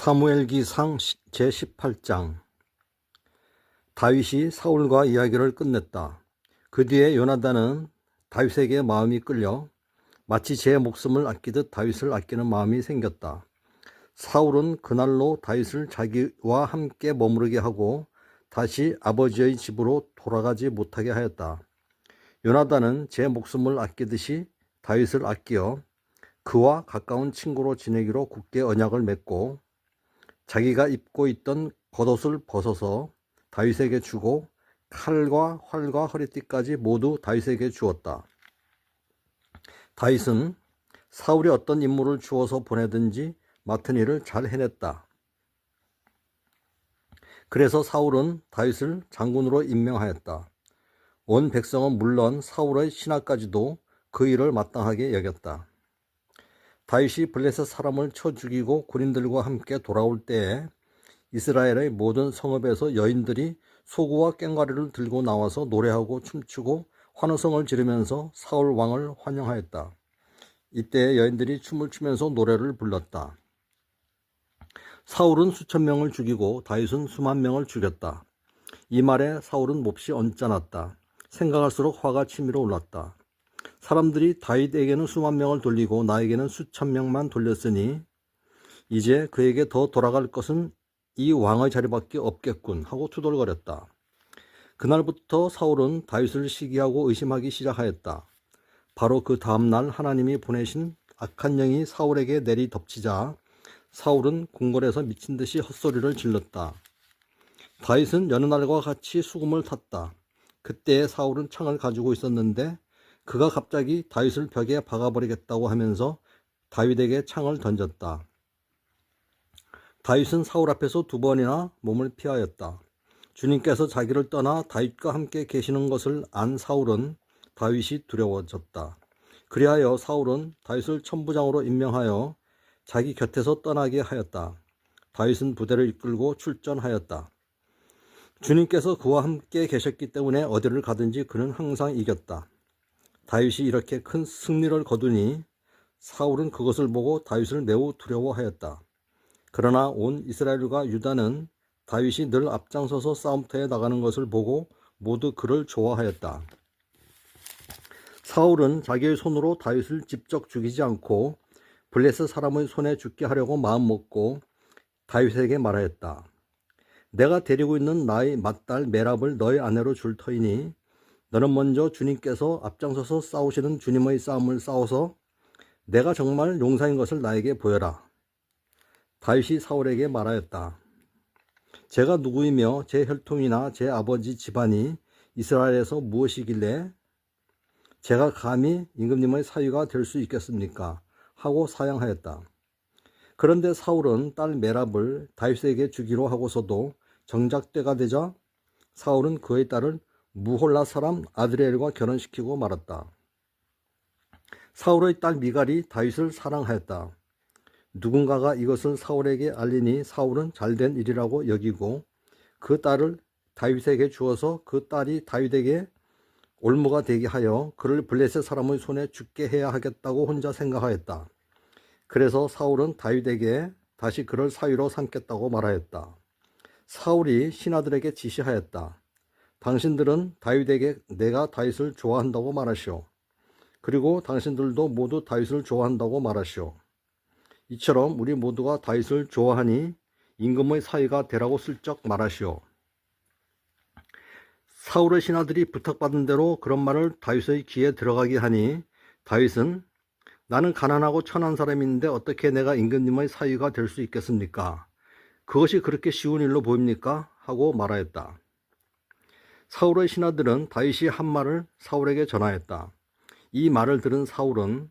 사무엘기상 제18장. 다윗이 사울과 이야기를 끝냈다. 그 뒤에 요나단은 다윗에게 마음이 끌려 마치 제 목숨을 아끼듯 다윗을 아끼는 마음이 생겼다. 사울은 그날로 다윗을 자기와 함께 머무르게 하고 다시 아버지의 집으로 돌아가지 못하게 하였다. 요나단은 제 목숨을 아끼듯이 다윗을 아끼어 그와 가까운 친구로 지내기로 굳게 언약을 맺고 자기가 입고 있던 겉옷을 벗어서 다윗에게 주고 칼과 활과 허리띠까지 모두 다윗에게 주었다. 다윗은 사울이 어떤 임무를 주어서 보내든지 맡은 일을 잘 해냈다. 그래서 사울은 다윗을 장군으로 임명하였다. 온 백성은 물론 사울의 신하까지도 그 일을 마땅하게 여겼다. 다윗이 블레셋 사람을 쳐 죽이고 군인들과 함께 돌아올 때에 이스라엘의 모든 성읍에서 여인들이 소구와 꽹과리를 들고 나와서 노래하고 춤추고 환호성을 지르면서 사울 왕을 환영하였다. 이때 여인들이 춤을 추면서 노래를 불렀다. 사울은 수천 명을 죽이고 다윗은 수만 명을 죽였다. 이 말에 사울은 몹시 언짢았다. 생각할수록 화가 치밀어 올랐다. 사람들이 다윗에게는 수만 명을 돌리고 나에게는 수천 명만 돌렸으니 이제 그에게 더 돌아갈 것은 이 왕의 자리밖에 없겠군 하고 투덜거렸다. 그날부터 사울은 다윗을 시기하고 의심하기 시작하였다. 바로 그 다음날 하나님이 보내신 악한 영이 사울에게 내리 덮치자 사울은 궁궐에서 미친 듯이 헛소리를 질렀다. 다윗은 여느 날과 같이 수금을 탔다. 그때 사울은 창을 가지고 있었는데 그가 갑자기 다윗을 벽에 박아버리겠다고 하면서 다윗에게 창을 던졌다. 다윗은 사울 앞에서 2번이나 몸을 피하였다. 주님께서 자기를 떠나 다윗과 함께 계시는 것을 안 사울은 다윗이 두려워졌다. 그리하여 사울은 다윗을 천부장으로 임명하여 자기 곁에서 떠나게 하였다. 다윗은 부대를 이끌고 출전하였다. 주님께서 그와 함께 계셨기 때문에 어디를 가든지 그는 항상 이겼다. 다윗이 이렇게 큰 승리를 거두니 사울은 그것을 보고 다윗을 매우 두려워하였다. 그러나 온 이스라엘과 유다는 다윗이 늘 앞장서서 싸움터에 나가는 것을 보고 모두 그를 좋아하였다. 사울은 자기의 손으로 다윗을 직접 죽이지 않고 블레셋 사람의 손에 죽게 하려고 마음먹고 다윗에게 말하였다. 내가 데리고 있는 나의 맏딸 메랍을 너의 아내로 줄 터이니 너는 먼저 주님께서 앞장서서 싸우시는 주님의 싸움을 싸워서 내가 정말 용사인 것을 나에게 보여라. 다윗이 사울에게 말하였다. 제가 누구이며 제 혈통이나 제 아버지 집안이 이스라엘에서 무엇이길래 제가 감히 임금님의 사위가 될 수 있겠습니까? 하고 사양하였다. 그런데 사울은 딸 메랍을 다윗에게 주기로 하고서도 정작 때가 되자 사울은 그의 딸을 무홀라 사람 아드리엘과 결혼시키고 말았다. 사울의 딸 미갈이 다윗을 사랑하였다. 누군가가 이것을 사울에게 알리니 사울은 잘된 일이라고 여기고 그 딸을 다윗에게 주어서 그 딸이 다윗에게 올무가 되게 하여 그를 블레셋 사람의 손에 죽게 해야 하겠다고 혼자 생각하였다. 그래서 사울은 다윗에게 다시 그를 사위로 삼겠다고 말하였다. 사울이 신하들에게 지시하였다. 당신들은 다윗에게 내가 다윗을 좋아한다고 말하시오. 그리고 당신들도 모두 다윗을 좋아한다고 말하시오. 이처럼 우리 모두가 다윗을 좋아하니 임금의 사위가 되라고 슬쩍 말하시오. 사울의 신하들이 부탁받은 대로 그런 말을 다윗의 귀에 들어가게 하니 다윗은 나는 가난하고 천한 사람인데 어떻게 내가 임금님의 사위가 될 수 있겠습니까? 그것이 그렇게 쉬운 일로 보입니까? 하고 말하였다. 사울의 신하들은 다윗이 한 말을 사울에게 전하였다. 이 말을 들은 사울은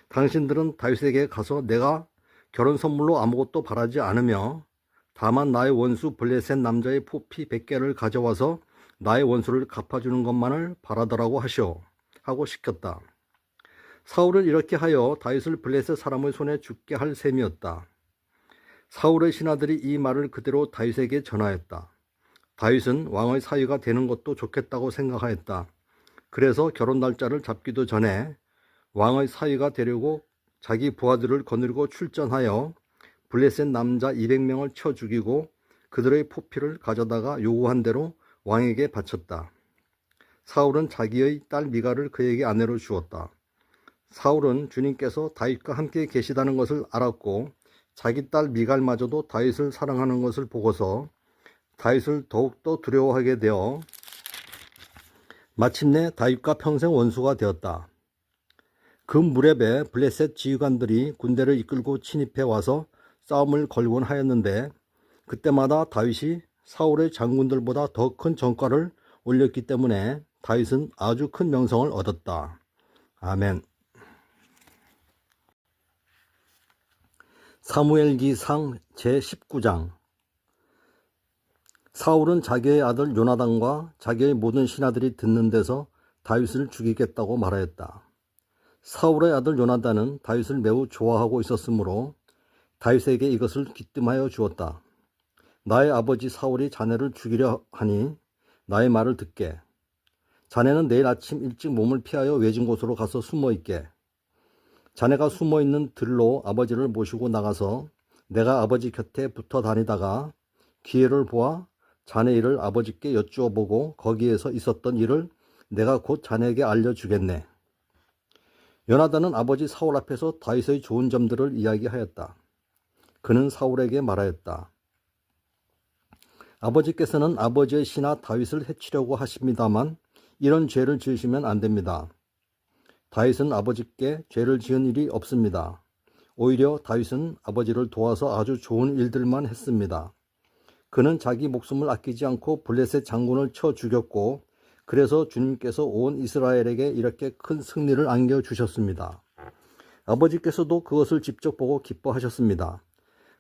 당신들은 다윗에게 가서 내가 결혼 선물로 아무것도 바라지 않으며 다만 나의 원수 블레셋 남자의 포피 100개를 가져와서 나의 원수를 갚아주는 것만을 바라더라고 하시오 하고 시켰다. 사울은 이렇게 하여 다윗을 블레셋 사람의 손에 죽게 할 셈이었다. 사울의 신하들이 이 말을 그대로 다윗에게 전하였다. 다윗은 왕의 사위가 되는 것도 좋겠다고 생각하였다. 그래서 결혼 날짜를 잡기도 전에 왕의 사위가 되려고 자기 부하들을 거느리고 출전하여 블레셋 남자 200명을 쳐 죽이고 그들의 포피를 가져다가 요구한 대로 왕에게 바쳤다. 사울은 자기의 딸 미갈을 그에게 아내로 주었다. 사울은 주님께서 다윗과 함께 계시다는 것을 알았고 자기 딸 미갈마저도 다윗을 사랑하는 것을 보고서 다윗을 더욱더 두려워하게 되어 마침내 다윗과 평생 원수가 되었다. 그 무렵에 블레셋 지휘관들이 군대를 이끌고 침입해 와서 싸움을 걸곤 하였는데 그때마다 다윗이 사울의 장군들보다 더 큰 전과를 올렸기 때문에 다윗은 아주 큰 명성을 얻었다. 아멘. 사무엘기상 제19장. 사울은 자기의 아들 요나단과 자기의 모든 신하들이 듣는 데서 다윗을 죽이겠다고 말하였다. 사울의 아들 요나단은 다윗을 매우 좋아하고 있었으므로 다윗에게 이것을 귀뜸하여 주었다. 나의 아버지 사울이 자네를 죽이려 하니 나의 말을 듣게. 자네는 내일 아침 일찍 몸을 피하여 외진 곳으로 가서 숨어 있게. 자네가 숨어 있는 들로 아버지를 모시고 나가서 내가 아버지 곁에 붙어 다니다가 기회를 보아 자네 일을 아버지께 여쭈어 보고 거기에서 있었던 일을 내가 곧 자네에게 알려주겠네. 요나단은 아버지 사울 앞에서 다윗의 좋은 점들을 이야기하였다. 그는 사울에게 말하였다. 아버지께서는 아버지의 신하 다윗을 해치려고 하십니다만 이런 죄를 지으시면 안 됩니다. 다윗은 아버지께 죄를 지은 일이 없습니다. 오히려 다윗은 아버지를 도와서 아주 좋은 일들만 했습니다. 그는 자기 목숨을 아끼지 않고 블레셋 장군을 쳐 죽였고 그래서 주님께서 온 이스라엘에게 이렇게 큰 승리를 안겨주셨습니다. 아버지께서도 그것을 직접 보고 기뻐하셨습니다.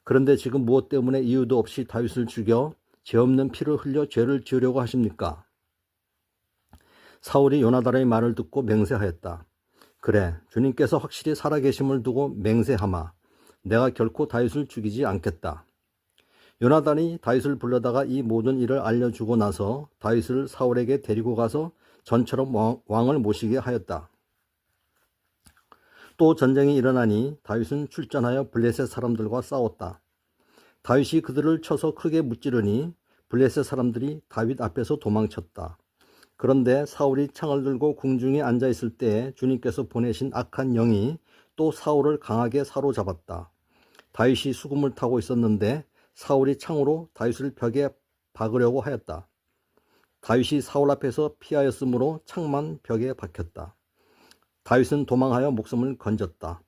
그런데 지금 무엇 때문에 이유도 없이 다윗을 죽여 죄 없는 피를 흘려 죄를 지으려고 하십니까? 사울이 요나단의 말을 듣고 맹세하였다. 그래, 주님께서 확실히 살아계심을 두고 맹세하마. 내가 결코 다윗을 죽이지 않겠다. 요나단이 다윗을 불러다가 이 모든 일을 알려주고 나서 다윗을 사울에게 데리고 가서 전처럼 왕을 모시게 하였다. 또 전쟁이 일어나니 다윗은 출전하여 블레셋 사람들과 싸웠다. 다윗이 그들을 쳐서 크게 무찌르니 블레셋 사람들이 다윗 앞에서 도망쳤다. 그런데 사울이 창을 들고 궁중에 앉아 있을 때에 주님께서 보내신 악한 영이 또 사울을 강하게 사로잡았다. 다윗이 수금을 타고 있었는데 사울이 창으로 다윗을 벽에 박으려고 하였다. 다윗이 사울 앞에서 피하였으므로 창만 벽에 박혔다. 다윗은 도망하여 목숨을 건졌다.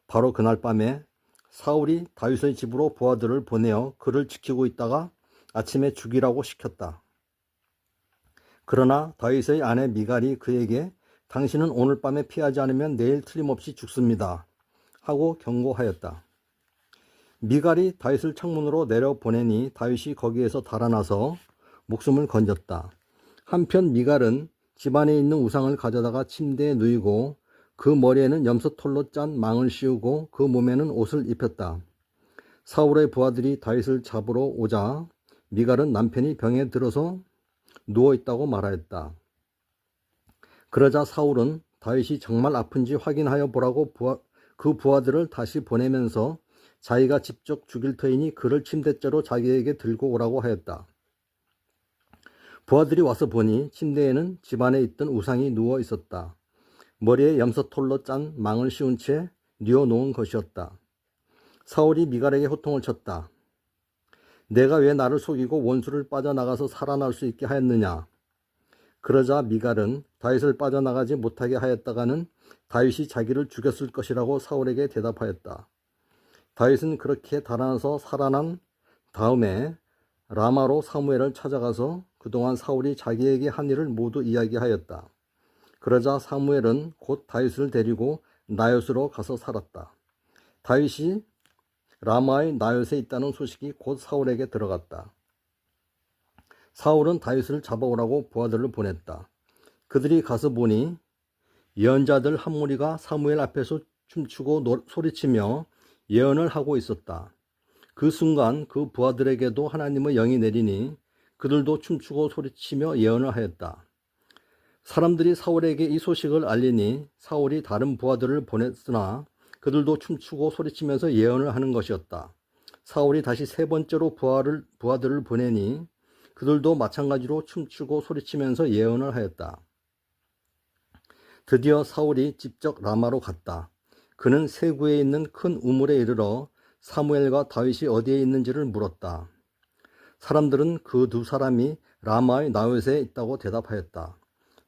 바로 그날 밤에 사울이 다윗의 집으로 부하들을 보내어 그를 지키고 있다가 아침에 죽이라고 시켰다. 그러나 다윗의 아내 미갈이 그에게 당신은 오늘 밤에 피하지 않으면 내일 틀림없이 죽습니다 하고 경고하였다. 미갈이 다윗을 창문으로 내려보내니 다윗이 거기에서 달아나서 목숨을 건졌다. 한편 미갈은 집안에 있는 우상을 가져다가 침대에 누이고 그 머리에는 염소털로 짠 망을 씌우고 그 몸에는 옷을 입혔다. 사울의 부하들이 다윗을 잡으러 오자 미갈은 남편이 병에 들어서 누워있다고 말하였다. 그러자 사울은 다윗이 정말 아픈지 확인하여 보라고 그 부하들을 다시 보내면서 자기가 직접 죽일 터이니 그를 침대째로 자기에게 들고 오라고 하였다. 부하들이 와서 보니 침대에는 집안에 있던 우상이 누워 있었다. 머리에 염소털로 짠 망을 씌운 채 뉘어놓은 것이었다. 사울이 미갈에게 호통을 쳤다. 내가 왜 나를 속이고 원수를 빠져나가서 살아날 수 있게 하였느냐? 그러자 미갈은 다윗을 빠져나가지 못하게 하였다가는 다윗이 자기를 죽였을 것이라고 사울에게 대답하였다. 다윗은 그렇게 달아나서 살아난 다음에 라마로 사무엘을 찾아가서 그동안 사울이 자기에게 한 일을 모두 이야기하였다. 그러자 사무엘은 곧 다윗을 데리고 나요스로 가서 살았다. 다윗이 라마의 나요스에 있다는 소식이 곧 사울에게 들어갔다. 사울은 다윗을 잡아오라고 부하들을 보냈다. 그들이 가서 보니 예언자들 한 무리가 사무엘 앞에서 춤추고 소리치며 예언을 하고 있었다. 그 순간 그 부하들에게도 하나님의 영이 내리니 그들도 춤추고 소리치며 예언을 하였다. 사람들이 사울에게 이 소식을 알리니 사울이 다른 부하들을 보냈으나 그들도 춤추고 소리치면서 예언을 하는 것이었다. 사울이 다시 세 번째로 부하들을 보내니 그들도 마찬가지로 춤추고 소리치면서 예언을 하였다. 드디어 사울이 직접 라마로 갔다. 그는 세구에 있는 큰 우물에 이르러 사무엘과 다윗이 어디에 있는지를 물었다. 사람들은 그 두 사람이 라마의 나요스에 있다고 대답하였다.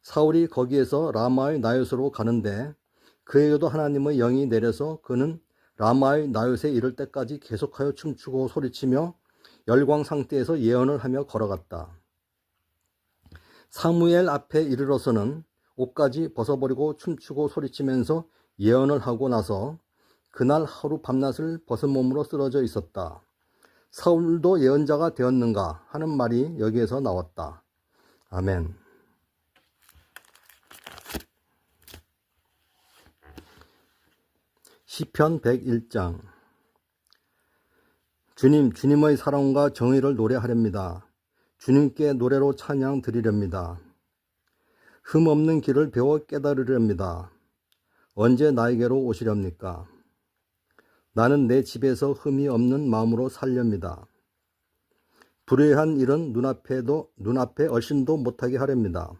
사울이 거기에서 라마의 나요스로 가는데 그에게도 하나님의 영이 내려서 그는 라마의 나요스에 이를 때까지 계속하여 춤추고 소리치며 열광 상태에서 예언을 하며 걸어갔다. 사무엘 앞에 이르러서는 옷까지 벗어버리고 춤추고 소리치면서 예언을 하고 나서 그날 하루 밤낮을 벗은 몸으로 쓰러져 있었다. 사울도 예언자가 되었는가 하는 말이 여기에서 나왔다. 아멘. 시편 101장. 주님, 주님의 사랑과 정의를 노래하렵니다. 주님께 노래로 찬양 드리렵니다. 흠 없는 길을 배워 깨달으렵니다. 언제 나에게로 오시렵니까? 나는 내 집에서 흠이 없는 마음으로 살렵니다. 불의한 일은 눈앞에 얼씬도 못하게 하렵니다.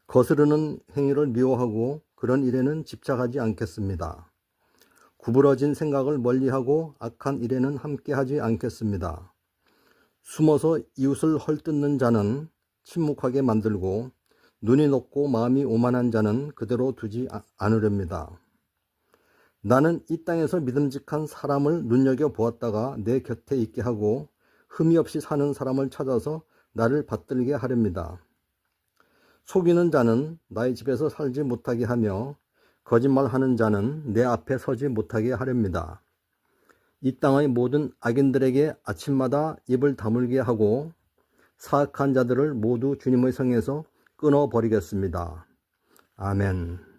거스르는 행위를 미워하고 그런 일에는 집착하지 않겠습니다. 구부러진 생각을 멀리하고 악한 일에는 함께하지 않겠습니다. 숨어서 이웃을 헐뜯는 자는 침묵하게 만들고 눈이 높고 마음이 오만한 자는 그대로 두지 않으렵니다. 나는 이 땅에서 믿음직한 사람을 눈여겨보았다가 내 곁에 있게 하고 흠이 없이 사는 사람을 찾아서 나를 받들게 하렵니다. 속이는 자는 나의 집에서 살지 못하게 하며 거짓말하는 자는 내 앞에 서지 못하게 하렵니다. 이 땅의 모든 악인들에게 아침마다 입을 다물게 하고 사악한 자들을 모두 주님의 성에서 끊어버리겠습니다. 아멘.